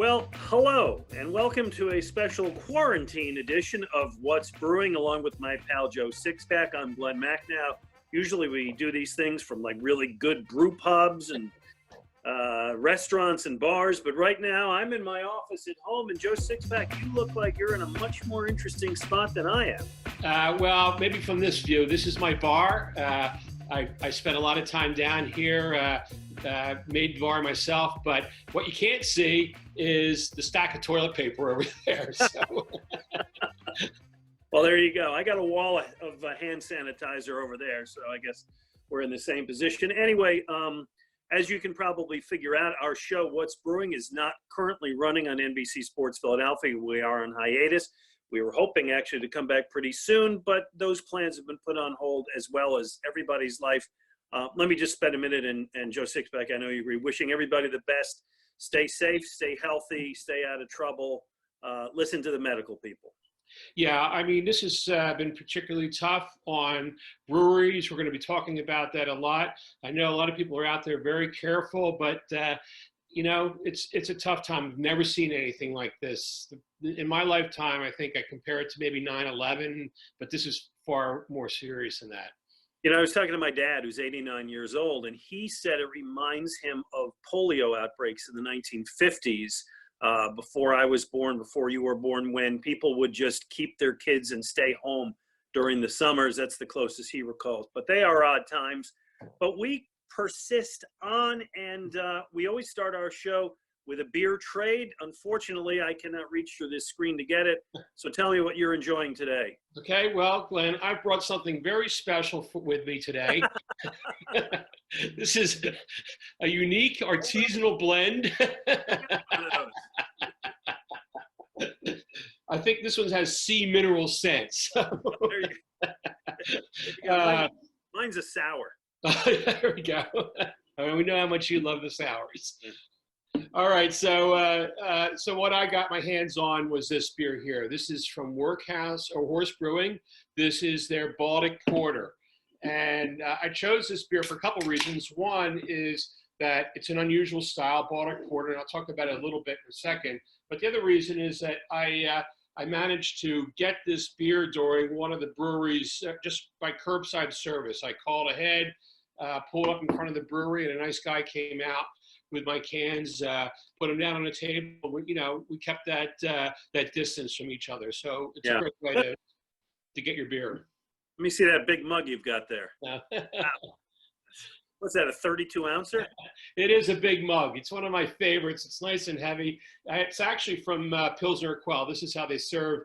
Well, hello, and welcome to a special quarantine edition of What's Brewing, along with my pal Joe Sixpack. I'm Glen Macnow. Usually we do these things from like really good brew pubs and restaurants and bars, but right now I'm in my office at home, and Joe Sixpack, you look like you're in a much more interesting spot than I am. Well, maybe from this view. This is my bar. I spent a lot of time down here, made bar myself, but what you can't see is the stack of toilet paper over there. So. Well, there you go. I got a wall of hand sanitizer over there, so I guess we're in the same position. Anyway, as you can probably figure out, our show, What's Brewing, is not currently running on NBC Sports Philadelphia. We are on hiatus. We were hoping actually to come back pretty soon, but those plans have been put on hold, as well as everybody's life. Let me just spend a minute, and Joe Sixpack, I know you agree, wishing everybody the best. Stay safe, stay healthy, stay out of trouble. Listen to the medical people. Yeah, I mean, this has been particularly tough on breweries. We're going to be talking about that a lot. I know a lot of people are out there very careful, but you know, it's a tough time. I've never seen anything like this. In my lifetime, I think I compare it to maybe 9/11, but this is far more serious than that. You know, I was talking to my dad, who's 89 years old, and he said it reminds him of polio outbreaks in the 1950s, before I was born, before you were born, when people would just keep their kids and stay home during the summers. That's the closest he recalls. But they are odd times. But we persist on, and we always start our show with a beer trade. Unfortunately, I cannot reach through this screen to get it. So tell me what you're enjoying today. Okay, well, Glenn, I brought something very special with me today. This is a unique artisanal blend. I think this one has sea mineral scents. Mine's a sour. There we go. I mean, we know how much you love the sours. All right, so what I got my hands on was this beer here. This is from Workhouse or Horse Brewing. This is their Baltic Porter. And I chose this beer for a couple reasons. One is that it's an unusual style, Baltic Porter, and I'll talk about it a little bit in a second. But the other reason is that I managed to get this beer during one of the breweries just by curbside service. I called ahead, pulled up in front of the brewery, and a nice guy came out with my cans, put them down on the table. We kept that distance from each other. So it's a great way to get your beer. Let me see that big mug you've got there. Wow. What's that, a 32-ouncer? It is a big mug. It's one of my favorites. It's nice and heavy. It's actually from Pilsner Quell. This is how they serve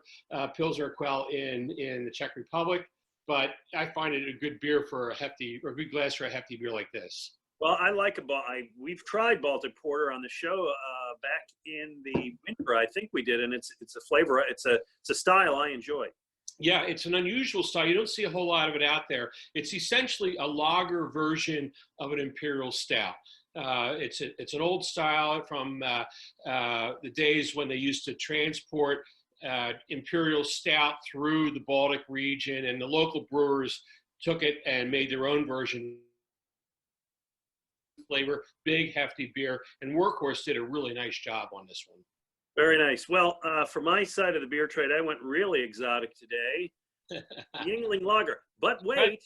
Pilsner Quell in the Czech Republic. But I find it a good beer for a good glass for a hefty beer like this. Well, I like we've tried Baltic Porter on the show back in the winter. I think we did, and it's a flavor. It's a style I enjoy. Yeah, it's an unusual style. You don't see a whole lot of it out there. It's essentially a lager version of an imperial stout. It's an old style from the days when they used to transport imperial stout through the Baltic region, and the local brewers took it and made their own version. Flavor, big hefty beer, and Workhorse did a really nice job on this one. Very nice. Well, for my side of the beer trade, I went really exotic today. Youngling Lager. But wait,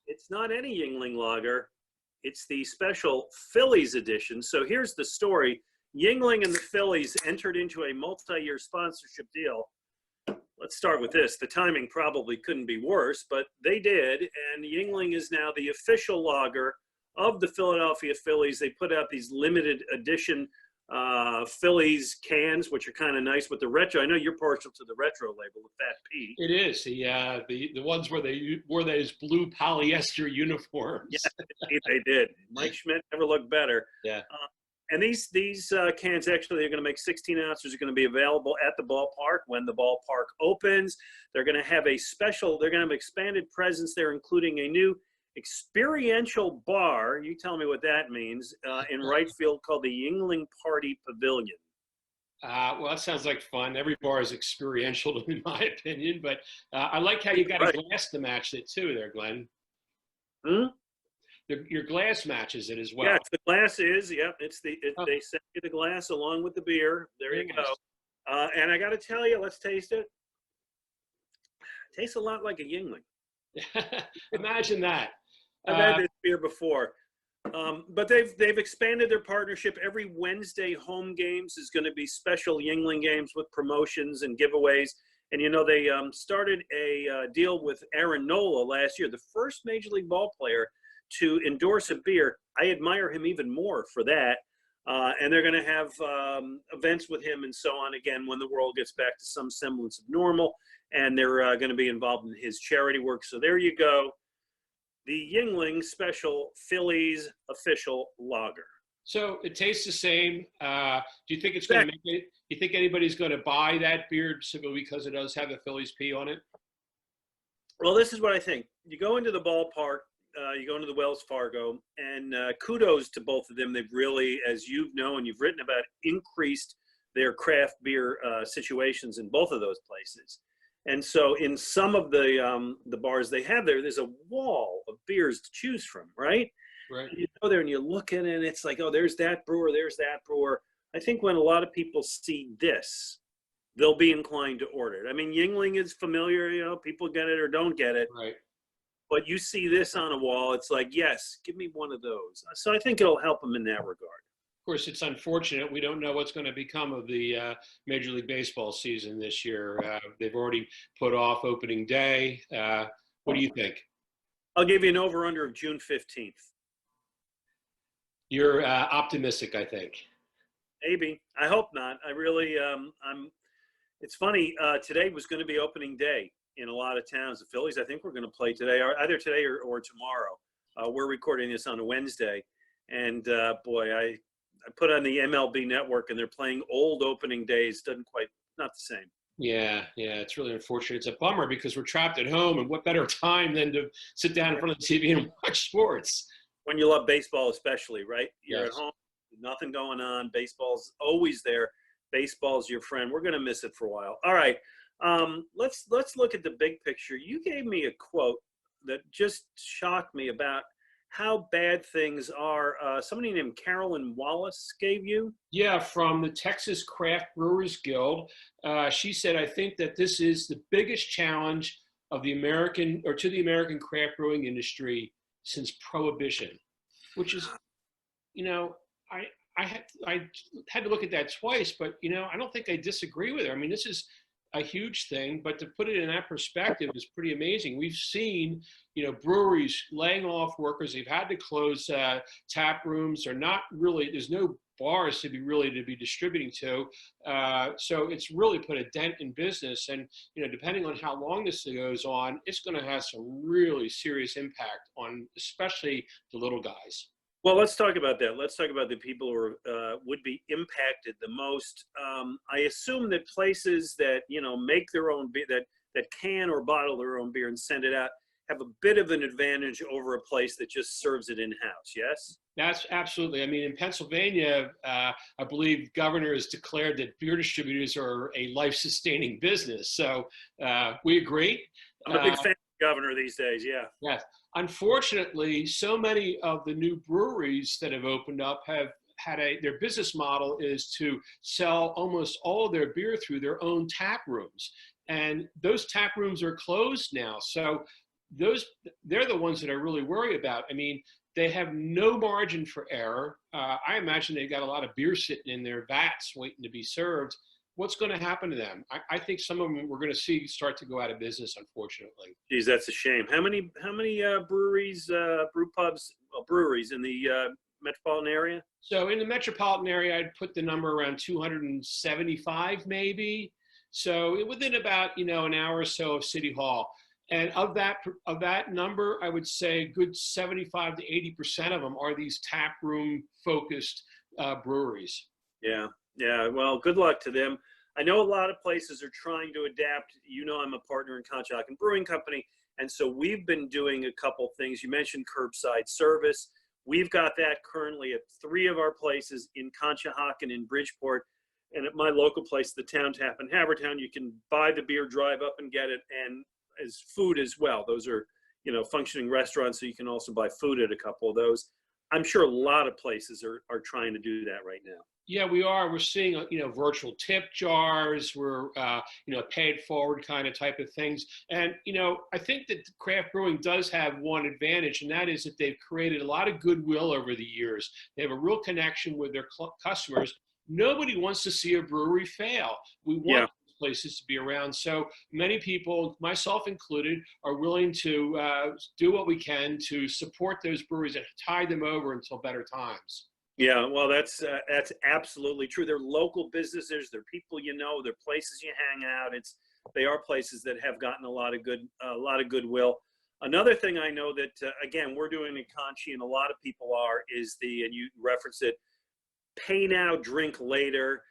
it's not any Youngling Lager. It's the special Phillies edition. So here's the story. Youngling and the Phillies entered into a multi-year sponsorship deal. Let's start with this. The timing probably couldn't be worse, but they did, and Youngling is now the official lager of the Philadelphia Phillies. They put out these limited edition Phillies cans, which are kind of nice with the retro. I know you're partial to the retro label, the Fat P. It is the ones where they wore those blue polyester uniforms. Yeah, they did. Mike Schmidt never looked better. Yeah. And these cans actually are going to make 16 ounces. Are going to be available at the ballpark when the ballpark opens. They're going to have they're going to have expanded presence there, including a new experiential bar, you tell me what that means, in right field, called the Youngling Party Pavilion. Well, that sounds like fun. Every bar is experiential, in my opinion, but I like how you got a glass to match it too there, Glenn. your glass matches it as well. Yeah, it's the glass is. Yep, Oh, they send you the glass along with the beer. There very you go. nice. And I got to tell you, let's taste it. Tastes a lot like a Yingling. Imagine that. I've had this beer before, but they've expanded their partnership. Every Wednesday home games is going to be special Yingling games with promotions and giveaways. And they started a deal with Aaron Nola last year, the first Major League ball player to endorse a beer. I admire him even more for that. And they're going to have events with him and so on again when the world gets back to some semblance of normal. And they're going to be involved in his charity work. So there you go. The Youngling Special Phillies official lager. So it tastes the same. Do you think it's going to make it? You think anybody's going to buy that beer simply because it does have the Phillies P on it? Well, this is what I think. You go into the ballpark, you go into the Wells Fargo, and kudos to both of them. They've really, as you've known and you've written about, increased their craft beer situations in both of those places. And so in some of the bars they have there's a wall of beers to choose from, right? Right. And you go there and you look at it and it's like, oh, there's that brewer, there's that brewer. I think when a lot of people see this, they'll be inclined to order it. I mean, Yingling is familiar, people get it or don't get it. Right. But you see this on a wall, it's like, yes, give me one of those. So I think it'll help them in that regard. Of course, it's unfortunate. We don't know what's going to become of the Major League Baseball season this year. They've already put off opening day. What do you think? I'll give you an over-under of June 15th. You're optimistic, I think. Maybe. I hope not. I really, it's funny, today was going to be opening day in a lot of towns. The Phillies, I think we're going to play today, or either today or tomorrow. We're recording this on a Wednesday. And boy, I put on the MLB network and they're playing old opening days. Not the same. Yeah, it's really unfortunate. It's a bummer because we're trapped at home, and what better time than to sit down in front of the TV and watch sports? When you love baseball especially, right? You're Yes. at home, nothing going on. Baseball's always there. Baseball's your friend. We're going to miss it for a while. All right, let's look at the big picture. You gave me a quote that just shocked me about how bad things are. Somebody named Carolyn Wallace gave you? Yeah, from the Texas Craft Brewers Guild. She said, I think that this is the biggest challenge of the American craft brewing industry since Prohibition, which is, I had to look at that twice, but, I don't think I disagree with her. I mean, this is a huge thing, but to put it in that perspective is pretty amazing. We've seen, breweries laying off workers. They've had to close tap rooms. There's no bars to be distributing to. So it's really put a dent in business. And, depending on how long this goes on, it's going to have some really serious impact on especially the little guys. Well, let's talk about that. Let's talk about the people who would be impacted the most. I assume that places that make their own beer, that can or bottle their own beer and send it out, have a bit of an advantage over a place that just serves it in-house. Yes. That's absolutely. I mean, in Pennsylvania, I believe governor has declared that beer distributors are a life-sustaining business. So we agree. I'm a big fan of the governor these days. Yeah. Yes. Unfortunately, so many of the new breweries that have opened up have had their business model is to sell almost all of their beer through their own tap rooms. And those tap rooms are closed now. So they're the ones that I really worry about. I mean, they have no margin for error. I imagine they've got a lot of beer sitting in their vats waiting to be served. What's going to happen to them? I think some of them we're going to see start to go out of business, unfortunately. Geez, that's a shame. How many breweries, breweries in the metropolitan area? So in the metropolitan area, I'd put the number around 275 maybe. So within about, an hour or so of City Hall. And of that number, I would say a good 75 to 80% of them are these tap room focused breweries. Yeah. Well, good luck to them. I know a lot of places are trying to adapt. I'm a partner in Conshohocken Brewing Company, and so we've been doing a couple things. You mentioned curbside service. We've got that currently at 3 of our places in Conshohocken, in Bridgeport, and at my local place, the Town Tap in Havertown. You can buy the beer, drive up and get it, and as food as well. Those are functioning restaurants, so you can also buy food at a couple of those. I'm sure a lot of places are trying to do that right now. Yeah, we are. We're seeing, virtual tip jars. We're, pay it forward kind of type of things. And, I think that craft brewing does have one advantage, and that is that they've created a lot of goodwill over the years. They have a real connection with their customers. Nobody wants to see a brewery fail. We want places to be around. So many people, myself included, are willing to do what we can to support those breweries and tide them over until better times. Yeah, well, that's absolutely true. They're local businesses. They're people they're places you hang out. They are places that have gotten a lot of goodwill. Another thing I know that again we're doing in Conchi, and a lot of people are, is and you referenced it, pay now, drink later.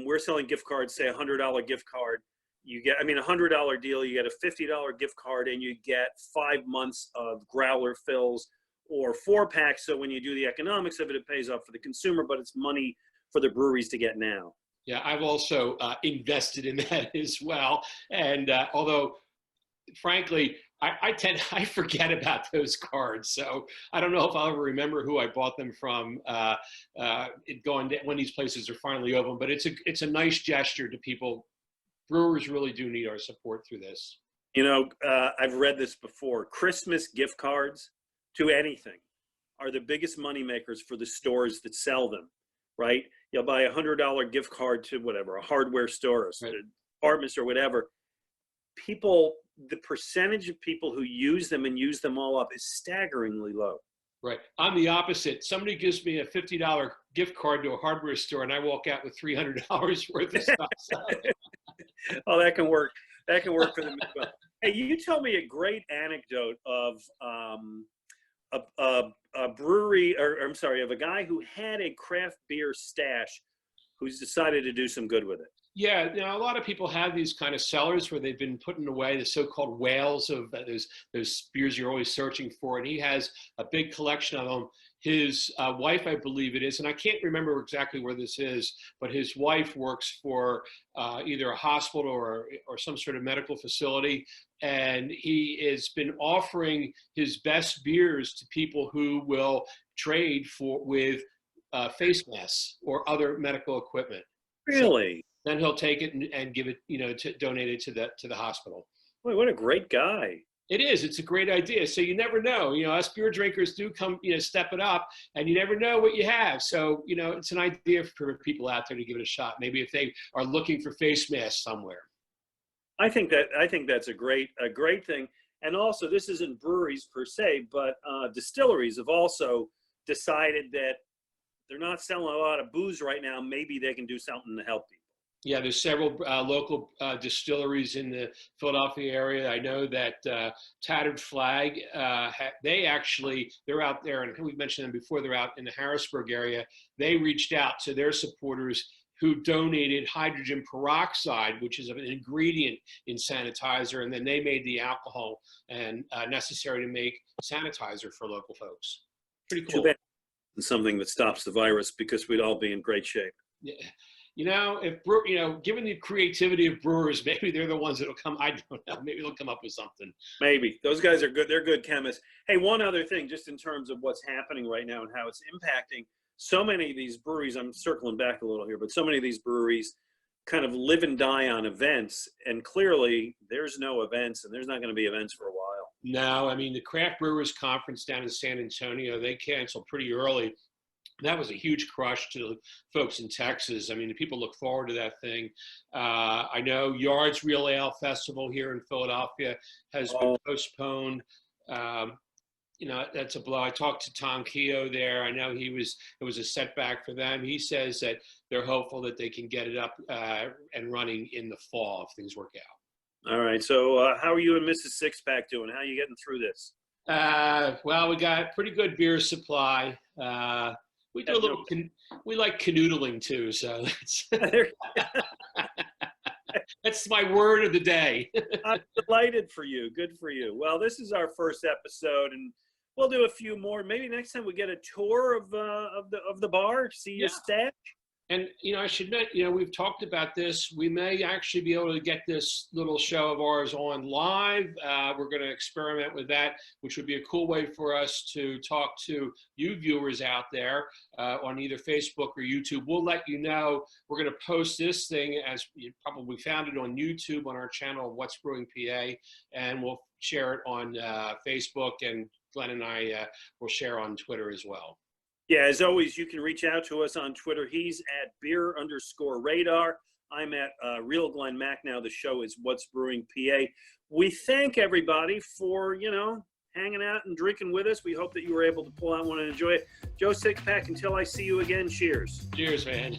We're selling gift cards, say $100 gift card. You get, a $100 deal. You get a $50 gift card, and you get 5 months of growler fills or 4-packs. So when you do the economics of it, it pays off for the consumer, but it's money for the breweries to get now. Yeah, I've also invested in that as well. And although, frankly, I forget about those cards. So I don't know if I'll ever remember who I bought them from when these places are finally open. But it's a nice gesture to people. Brewers really do need our support through this. I've read this before. Christmas gift cards to anything are the biggest money makers for the stores that sell them, right? You'll buy a $100 gift card to whatever, a hardware store, a department store, whatever. The percentage of people who use them and use them all up is staggeringly low. Right. I'm the opposite. Somebody gives me a $50 gift card to a hardware store, and I walk out with $300 worth of stuff. Oh, that can work. That can work for them as well. Hey, you told me a great anecdote of a brewery, of a guy who had a craft beer stash who's decided to do some good with it. Yeah, a lot of people have these kind of cellars where they've been putting away the so-called whales of those beers you're always searching for, and he has a big collection of them. His wife, I believe it is, and I can't remember exactly where this is, but his wife works for either a hospital or some sort of medical facility, and he has been offering his best beers to people who will trade with face masks or other medical equipment. Really? So then he'll take it and give it, to donate it to the hospital. Boy, what a great guy. It is. It's a great idea. So you never know. Us beer drinkers do come, step it up, and you never know what you have. So, it's an idea for people out there to give it a shot. Maybe if they are looking for face masks somewhere. I think that's a great thing. And also, this isn't breweries per se, but distilleries have also decided that they're not selling a lot of booze right now. Maybe they can do something to help people. Yeah, there's several local distilleries in the Philadelphia area. I know that Tattered Flag, they're out there, and we've mentioned them before, they're out in the Harrisburg area. They reached out to their supporters who donated hydrogen peroxide, which is an ingredient in sanitizer, and then they made the alcohol and necessary to make sanitizer for local folks. Pretty cool. Something that stops the virus, because we'd all be in great shape. Yeah. Given the creativity of brewers, maybe they're the ones that'll come. I don't know. Maybe they'll come up with something. Maybe. Those guys are good. They're good chemists. Hey, one other thing, just in terms of what's happening right now and how it's impacting so many of these breweries. I'm circling back a little here, but so many of these breweries kind of live and die on events. And clearly there's no events, and there's not going to be events for a while. No, the Craft Brewers Conference down in San Antonio, they canceled pretty early. That was a huge crush to the folks in Texas. The people look forward to that thing. I know Yards Real Ale Festival here in Philadelphia has been postponed. That's a blow. I talked to Tom Keogh there. I know it was a setback for them. He says that they're hopeful that they can get it up and running in the fall if things work out. All right. So how are you and Mrs. Sixpack doing? How are you getting through this? Well, we got pretty good beer supply. We do a little. We like canoodling too, so that's my word of the day. I'm delighted for you. Good for you. Well, this is our first episode, and we'll do a few more. Maybe next time we get a tour of the bar, see your stash. And, I should admit, we've talked about this. We may actually be able to get this little show of ours on live. We're going to experiment with that, which would be a cool way for us to talk to you viewers out there on either Facebook or YouTube. We'll let you know. We're going to post this thing, as you probably found it, on YouTube on our channel, What's Brewing PA, and we'll share it on Facebook, and Glenn and I will share on Twitter as well. Yeah, as always, you can reach out to us on Twitter. He's at beer_radar. I'm at Real Glen Macnow. The show is What's Brewing PA. We thank everybody for, hanging out and drinking with us. We hope that you were able to pull out one and enjoy it. Joe Sixpack, until I see you again, cheers. Cheers, man.